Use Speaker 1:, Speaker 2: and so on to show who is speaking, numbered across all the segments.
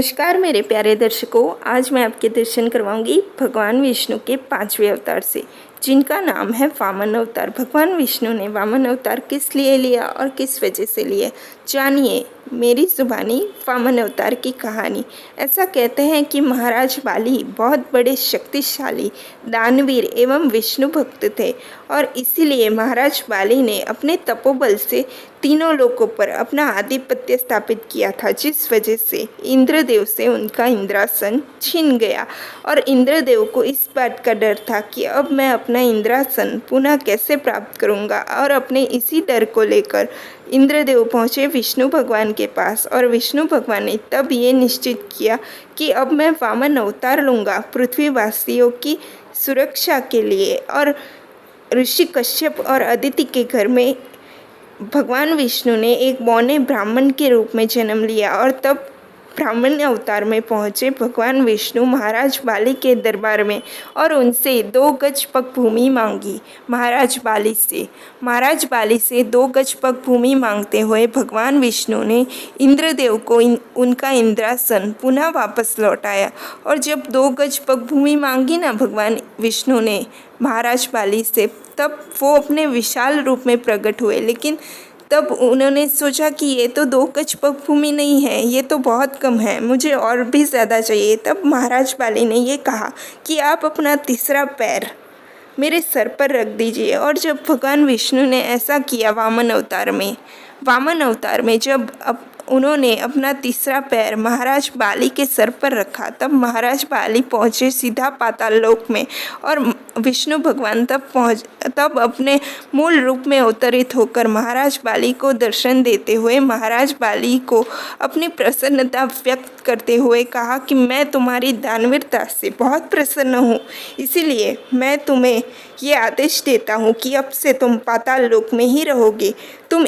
Speaker 1: नमस्कार मेरे प्यारे दर्शकों, आज मैं आपके दर्शन करवाऊंगी भगवान विष्णु के 5वें अवतार से, जिनका नाम है वामन अवतार। भगवान विष्णु ने वामन अवतार किस लिए लिया और किस वजह से लिया, जानिए मेरी जुबानी वामन अवतार की कहानी। ऐसा कहते हैं कि महाराज बाली बहुत बड़े शक्तिशाली दानवीर एवं विष्णु भक्त थे और इसीलिए महाराज बाली ने अपने तपोबल से तीनों लोकों पर अपना आधिपत्य स्थापित किया था, जिस वजह से इंद्रदेव से उनका इंद्रासन छीन गया। और इंद्रदेव को इस बात का डर था कि अब मैं अपना इंद्रासन पुनः कैसे प्राप्त करूंगा, और अपने इसी डर को लेकर इंद्रदेव पहुँचे विष्णु भगवान के पास। और विष्णु भगवान ने तब ये निश्चित किया कि अब मैं वामन अवतार लूँगा पृथ्वीवासियों की सुरक्षा के लिए। और ऋषि कश्यप और अदिति के घर में भगवान विष्णु ने एक बौने ब्राह्मण के रूप में जन्म लिया और तब ब्राह्मण अवतार में पहुँचे भगवान विष्णु महाराज बाली के दरबार में और उनसे 2 गज पग भूमि मांगी। महाराज बाली से 2 गज पग भूमि मांगते हुए भगवान विष्णु ने इंद्रदेव को उनका इंद्रासन पुनः वापस लौटाया। और जब 2 गज पग भूमि मांगी ना भगवान विष्णु ने महाराज बाली से, तब वो अपने विशाल रूप में प्रकट हुए। लेकिन तब उन्होंने सोचा कि ये तो 2 गज पग भूमि नहीं है, ये तो बहुत कम है, मुझे और भी ज़्यादा चाहिए। तब महाराज बाली ने ये कहा कि आप अपना तीसरा पैर मेरे सर पर रख दीजिए। और जब भगवान विष्णु ने ऐसा किया वामन अवतार में जब उन्होंने अपना तीसरा पैर महाराज बाली के सर पर रखा, तब महाराज बाली पहुँचे सीधा पाताल लोक में। और विष्णु भगवान तब अपने मूल रूप में अवतरित होकर महाराज बाली को दर्शन देते हुए महाराज बाली को अपनी प्रसन्नता व्यक्त करते हुए कहा कि मैं तुम्हारी दानवीरता से बहुत प्रसन्न हूँ, इसीलिए मैं तुम्हें ये आदेश देता हूँ कि अब से तुम पाताल लोक में ही रहोगे। तुम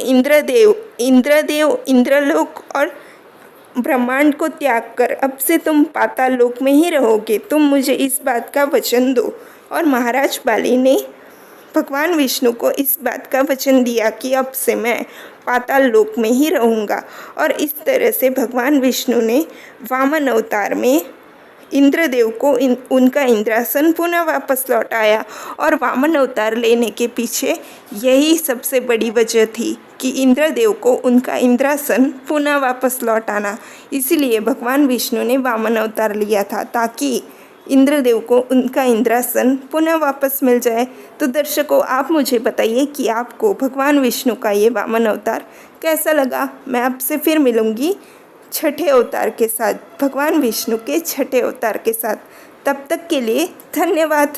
Speaker 1: इंद्रलोक और ब्रह्मांड को त्याग कर अब से तुम पाताल लोक में ही रहोगे। तुम मुझे इस बात का वचन दो। और महाराज बाली ने भगवान विष्णु को इस बात का वचन दिया कि अब से मैं पाताल लोक में ही रहूँगा। और इस तरह से भगवान विष्णु ने वामन अवतार में इंद्रदेव को उनका इंद्रासन पुनः वापस लौटाया। और वामन अवतार लेने के पीछे यही सबसे बड़ी वजह थी कि इंद्रदेव को उनका इंद्रासन पुनः वापस लौटाना। इसीलिए भगवान विष्णु ने वामन अवतार लिया था, ताकि इंद्रदेव को उनका इंद्रासन पुनः वापस मिल जाए। तो दर्शकों, आप मुझे बताइए कि आपको भगवान विष्णु का ये वामन अवतार कैसा लगा। मैं आपसे फिर मिलूँगी 6ठे अवतार के साथ, भगवान विष्णु के 6ठे अवतार के साथ। तब तक के लिए धन्यवाद।